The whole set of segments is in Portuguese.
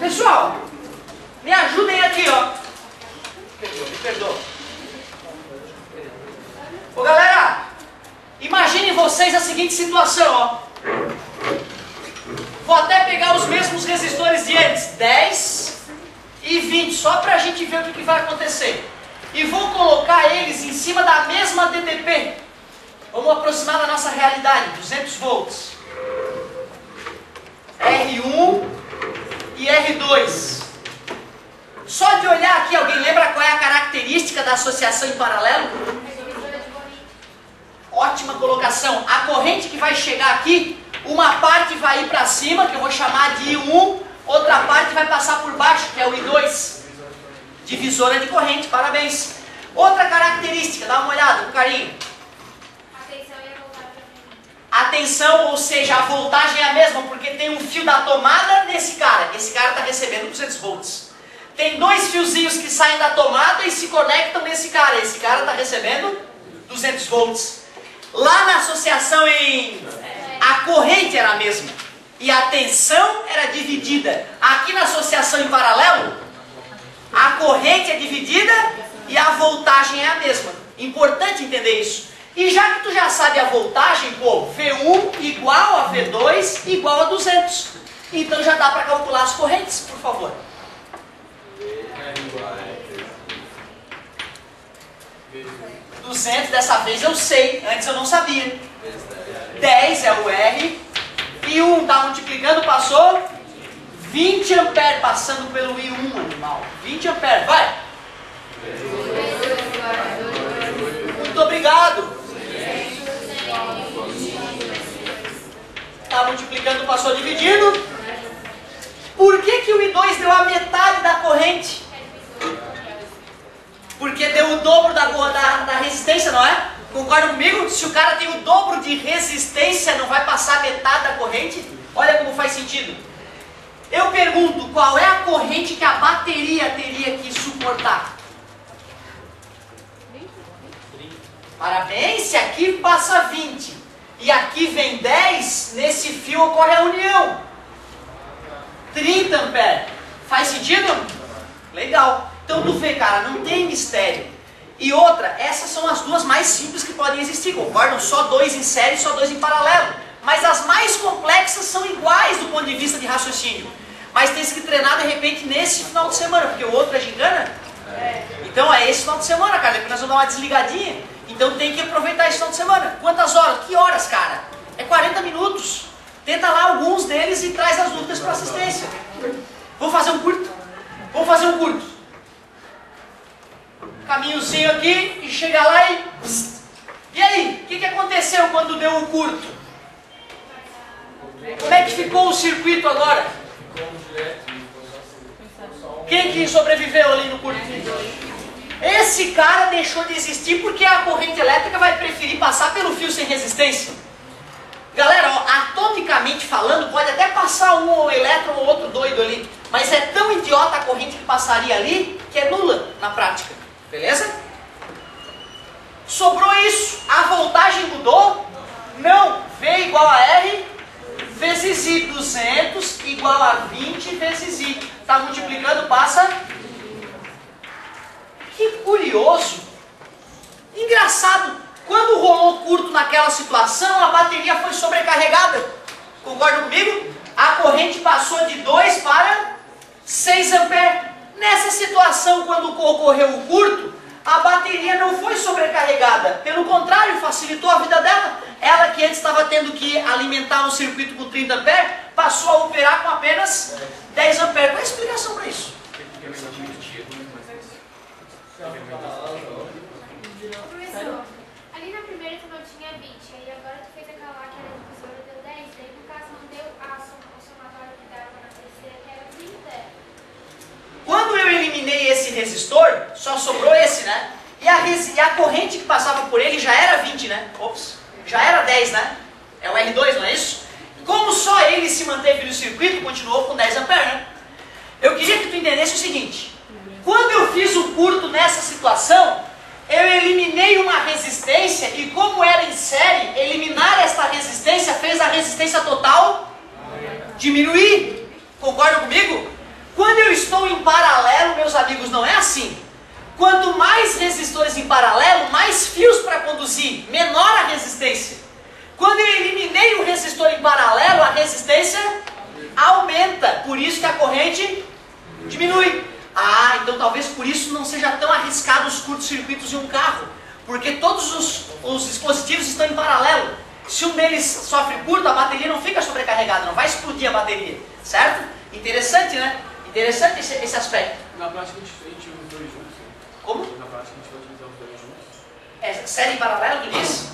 Pessoal, me ajudem aqui, ó. Me perdoa. Ô galera, imaginem vocês a seguinte situação, ó. Vou até pegar os mesmos resistores de antes, 10 e 20, só pra gente ver o que vai acontecer. E vou colocar eles em cima da mesma DDP. Vamos aproximar da nossa realidade, 200 volts. R1 e R2. Só de olhar aqui, alguém lembra qual é a característica da associação em paralelo? Ótima colocação. A corrente que vai chegar aqui, uma parte vai ir para cima, que eu vou chamar de I1, outra parte vai passar por baixo, que é o I2. Divisora de corrente, parabéns. Outra característica, dá uma olhada com carinho. Atenção, ou seja, a voltagem é a mesma, porque tem um fio da tomada nesse cara. Esse cara está recebendo 200 volts. Tem dois fiozinhos que saem da tomada e se conectam nesse cara. Esse cara está recebendo 200 volts. Lá na associação a corrente era a mesma. E a tensão era dividida. Aqui na associação em paralelo, a corrente é dividida e a voltagem é a mesma. Importante entender isso. E já que tu já sabe a voltagem, pô, V1 igual a V2 igual a 200. Então já dá para calcular as correntes, por favor. 200 dessa vez eu sei, antes eu não sabia. 10 é o R. E 1 está multiplicando, passou 20 amperes, passando pelo I1, animal. 20 amperes, vai. Muito obrigado. Está multiplicando, passou dividindo. Por que o I2 deu a metade da corrente? Porque deu o dobro da resistência, não é? Concorda comigo? Se o cara tem o dobro de resistência, não vai passar metade da corrente? Olha como faz sentido. Eu pergunto, qual é a corrente que a bateria teria que suportar? Parabéns, se aqui passa 20 e aqui vem 10, nesse fio ocorre a união. 30 amperes. Faz sentido? Legal. Então tu vê, cara, não tem mistério. E outra, essas são as duas mais simples que podem existir, concordam? Só dois em série, só dois em paralelo. Mas as mais complexas são iguais do ponto de vista de raciocínio. Mas tem que treinar de repente nesse final de semana, porque o outro é gingana. Então é esse final de semana, cara, depois nós vamos dar uma desligadinha. Então tem que aproveitar esse final de semana. Quantas horas? Que horas, cara? É 40 minutos. Tenta lá alguns deles e traz as dúvidas para assistência. Vamos fazer um curto? Vamos fazer um curto. Caminhozinho aqui e chega lá e... E aí? O que aconteceu quando deu o curto? Como é que ficou o circuito agora? Quem que sobreviveu ali no curto? Esse cara deixou de existir porque a corrente elétrica vai preferir passar pelo fio sem resistência. Galera, ó, atomicamente falando, pode até passar um elétron ou outro doido ali, mas é tão idiota a corrente que passaria ali que é nula na prática. Beleza? Sobrou isso. A voltagem mudou? Não. V igual a R vezes I. 200 igual a 20 vezes I. Está multiplicando, passa. Que curioso. Engraçado. Quando rolou curto naquela situação, a bateria foi sobrecarregada. Concorda comigo? A corrente passou de 2 para 6 amperes. Nessa situação, quando ocorreu o curto, a bateria não foi sobrecarregada. Pelo contrário, facilitou a vida dela. Ela que antes estava tendo que alimentar um circuito com 30 amperes, passou a operar com apenas 10 amperes. Qual é a explicação para isso? Professor, ali na primeira tu não tinha 20, aí agora tu fez aquela lá que era divisora, deu 10, daí no caso não deu o somatório que dava na terceira, que era 30. Quando eu eliminei esse resistor, só sobrou esse, né? E a corrente que passava por ele já era 20, né? Ops, já era 10, né? É o R2, não é isso? Como só ele se manteve no circuito, continuou com 10 amperes, né? Eu queria que tu entendesse o seguinte. Quando eu fiz o curto nessa situação, eu eliminei uma resistência e como era em série, eliminar esta resistência fez a resistência total diminuir. Concordam comigo? Quando eu estou em paralelo, meus amigos, não é assim. Quanto mais resistores em paralelo, mais fios para conduzir, menor a resistência. Quando eu eliminei o resistor em paralelo, a resistência aumenta. Por isso que a corrente diminui. Ah, então talvez por isso não seja tão arriscado os curtos-circuitos em um carro. Porque todos os dispositivos estão em paralelo. Se um deles sofre curto, a bateria não fica sobrecarregada, não vai explodir a bateria. Certo? Interessante, né? Interessante esse aspecto. Na prática a gente usa os dois juntos. Como? Na prática a gente vai utilizar os dois juntos. É série em paralelo, tu disse?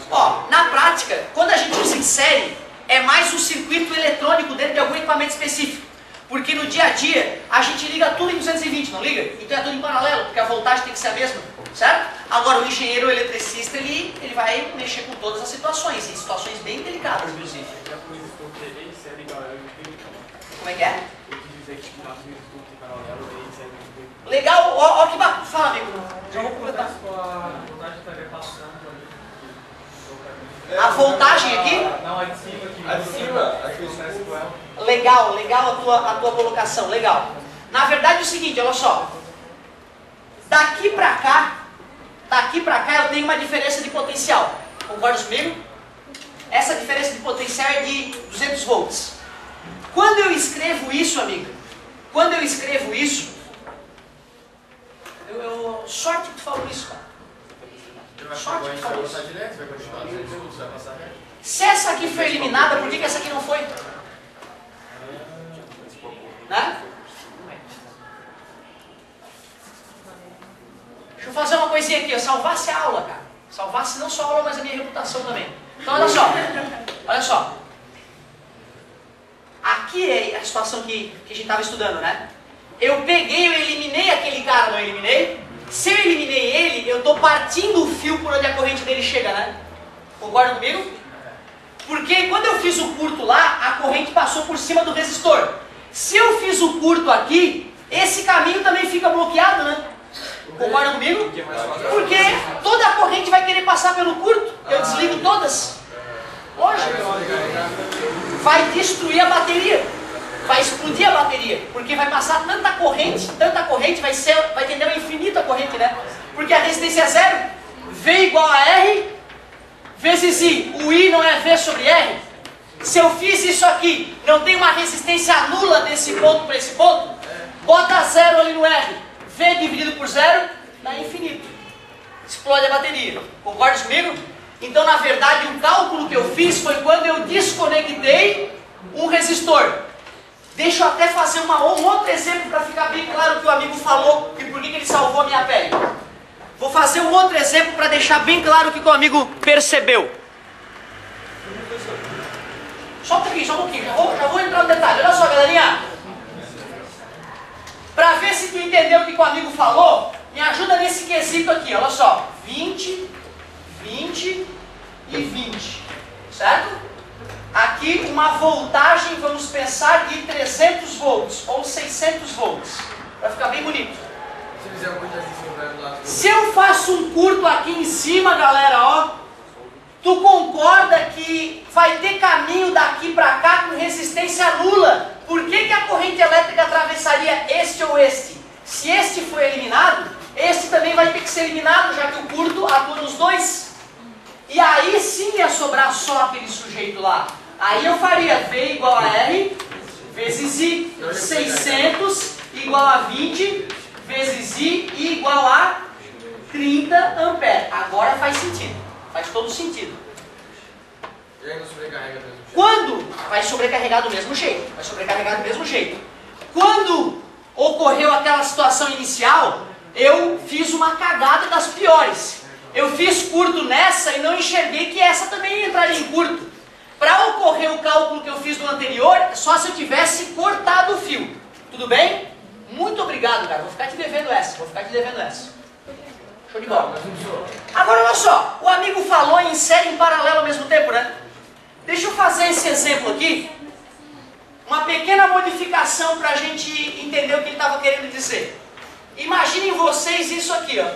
Ó, na prática, quando a gente usa em série, é mais um circuito eletrônico dentro de algum equipamento específico. Porque no dia a dia, a gente liga tudo em 220, não liga? Então é tudo em paralelo, porque a voltagem tem que ser a mesma, certo? Agora o engenheiro, o eletricista, ele vai mexer com todas as situações, em situações bem delicadas, inclusive. Como é que é? Legal, ó que bacana. Fala, amigo. Já vou completar. A voltagem aqui? Não, a de cima aqui. A de cima. Legal, legal a tua colocação, legal. Na verdade é o seguinte, olha só. Daqui pra cá eu tenho uma diferença de potencial. Concorda comigo? Essa diferença de potencial é de 200 volts. Quando eu escrevo isso, amigo, quando eu escrevo isso, sorte que tu falou isso, cara. Sorte que tu falou isso. Se essa aqui foi eliminada, por que essa aqui não foi? Né? Deixa eu fazer uma coisinha aqui, salvasse a aula, cara. Salvasse não só a aula, mas a minha reputação também. Então olha só, olha só. Aqui é a situação que a gente estava estudando, né? Eu eliminei aquele cara, não eliminei? Se eu eliminei ele, eu estou partindo o fio por onde a corrente dele chega, né? Concorda comigo? Porque quando eu fiz o curto lá, a corrente passou por cima do resistor. Se eu fiz o curto aqui, esse caminho também fica bloqueado, né? Concorda comigo? Porque toda a corrente vai querer passar pelo curto. Eu desligo todas. Lógico. Vai destruir a bateria. Vai explodir a bateria. Porque vai passar tanta corrente, vai tender ao infinito a corrente, né? Porque a resistência é zero. V igual a R vezes I. O I não é V sobre R? Se eu fiz isso aqui, não tem uma resistência nula desse ponto para esse ponto? Bota zero ali no R. V dividido por zero dá infinito. Explode a bateria. Concorda comigo? Então, na verdade, o cálculo que eu fiz foi quando eu desconectei um resistor. Deixa eu até fazer um outro exemplo para ficar bem claro o que o amigo falou e por que ele salvou a minha pele. Vou fazer um outro exemplo para deixar bem claro o que o amigo percebeu. Só um pouquinho, já vou entrar no detalhe. Olha só, galerinha. Para ver se tu entendeu o que o amigo falou, me ajuda nesse quesito aqui, olha só. 20, 20 e 20, certo? Aqui uma voltagem, vamos pensar, de 300 volts ou 600 volts, para ficar bem bonito. Se eu faço um curto aqui em cima, galera, ó, tu concorda que vai ter caminho daqui para cá com resistência nula? Por que a corrente elétrica atravessaria este ou este? Se este foi eliminado, este também vai ter que ser eliminado, já que o curto atua nos dois. E aí sim ia sobrar só aquele sujeito lá. Aí eu faria V igual a R vezes I. 600 igual a 20 vezes I igual a 30 amperes. Agora faz sentido. Faz todo sentido. E aí não sobrecarrega mesmo? Quando? Vai sobrecarregar do mesmo jeito. Vai sobrecarregar do mesmo jeito. Quando ocorreu aquela situação inicial, eu fiz uma cagada das piores. Eu fiz curto nessa e não enxerguei que essa também entraria em curto. Para ocorrer o cálculo que eu fiz no anterior, só se eu tivesse cortado o fio. Tudo bem? Muito obrigado, cara. Vou ficar te devendo essa. Show de bola. Agora, olha só. O amigo falou em série em paralelo ao mesmo tempo, né? Deixa eu fazer esse exemplo aqui. Uma pequena modificação para a gente entender o que ele estava querendo dizer. Imaginem vocês isso aqui, ó.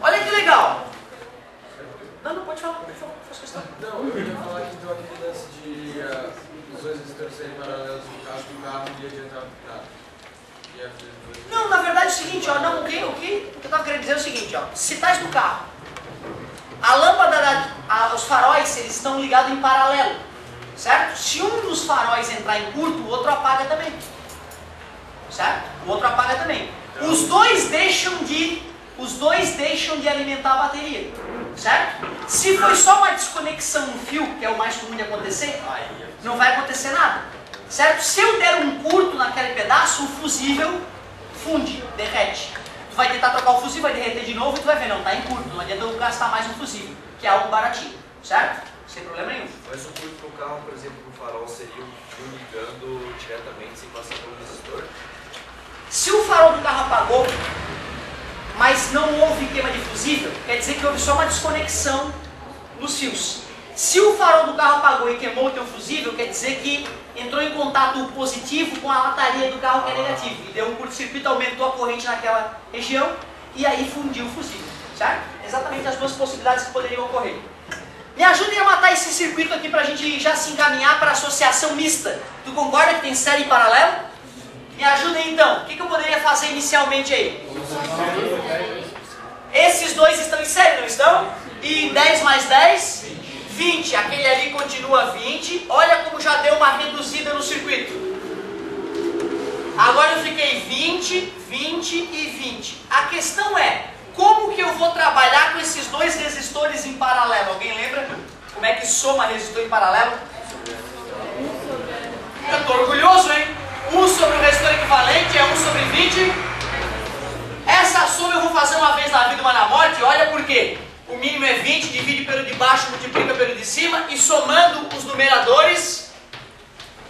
Olha que legal. seguinte, ó, não, o que eu estava querendo dizer é o seguinte, ó, se estás no carro, a lâmpada, os faróis, eles estão ligados em paralelo, certo? Se um dos faróis entrar em curto, o outro apaga também, certo? O outro apaga também. Os dois deixam de alimentar a bateria, certo? Se foi só uma desconexão no fio, que é o mais comum de acontecer, não vai acontecer nada, certo? Se eu der um curto naquele pedaço, o fusível funde, derrete. Tu vai tentar trocar o fusível, vai derreter de novo e tu vai ver, não, tá em curto, não adianta eu gastar mais um fusível, que é algo baratinho, certo? Sem problema nenhum. Mas o curto no carro, por exemplo, no farol, seria o fio ligando diretamente sem passar pelo resistor? Se o farol do carro apagou, mas não houve queima de fusível, quer dizer que houve só uma desconexão nos fios. Se o farol do carro apagou e queimou o teu fusível, quer dizer que entrou em contato o positivo com a lataria do carro que é negativo. E deu um curto-circuito, aumentou a corrente naquela região e aí fundiu o fusível, certo? Exatamente as duas possibilidades que poderiam ocorrer. Me ajudem a matar esse circuito aqui para a gente já se encaminhar para a associação mista. Tu concorda que tem série em paralelo? Me ajudem então. O que eu poderia fazer inicialmente aí? Esses dois estão em série, não estão? E 10 mais 10? 20. Aquele ali continua 20. Olha como já deu uma reduzida no circuito. Agora eu fiquei 20, 20 e 20. A questão é, como que eu vou trabalhar com esses dois resistores em paralelo? Alguém lembra? Como é que soma resistor em paralelo? Eu estou orgulhoso, hein? 1 sobre o resistor equivalente é 1 sobre 20. Essa soma eu vou fazer uma vez na vida, uma na morte. Olha por quê. O mínimo é 20, divide pelo de baixo, multiplica pelo de cima. E somando os numeradores,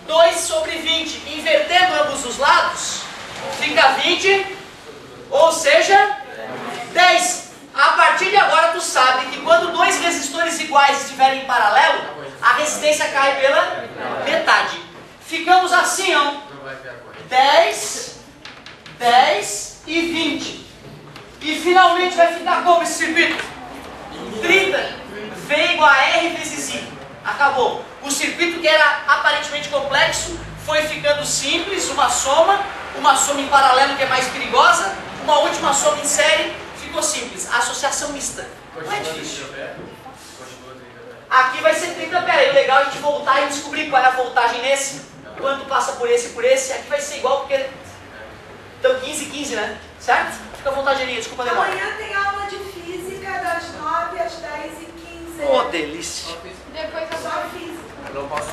2 sobre 20. Invertendo ambos os lados, fica 20, ou seja, 10. A partir de agora tu sabe que quando dois resistores iguais estiverem em paralelo, a resistência cai pela metade. Ficamos assim, ó. 10, 10 e 20. E finalmente vai ficar como esse circuito? 30. V igual a R vezes I. Acabou. O circuito que era aparentemente complexo foi ficando simples, uma soma em paralelo que é mais perigosa, uma última soma em série, ficou simples. A associação mista. Não é difícil. Aqui vai ser 30 pera. E o legal é a gente voltar e descobrir qual é a voltagem nesse. Quanto passa por esse e por esse, aqui vai ser igual porque... Então 15 e 15, né? Certo? Fica à vontade, Aninha, desculpa a demora. Amanhã tem aula de física das 9 às 10 e 15. Oh, delícia! Depois eu Só física. Eu não posso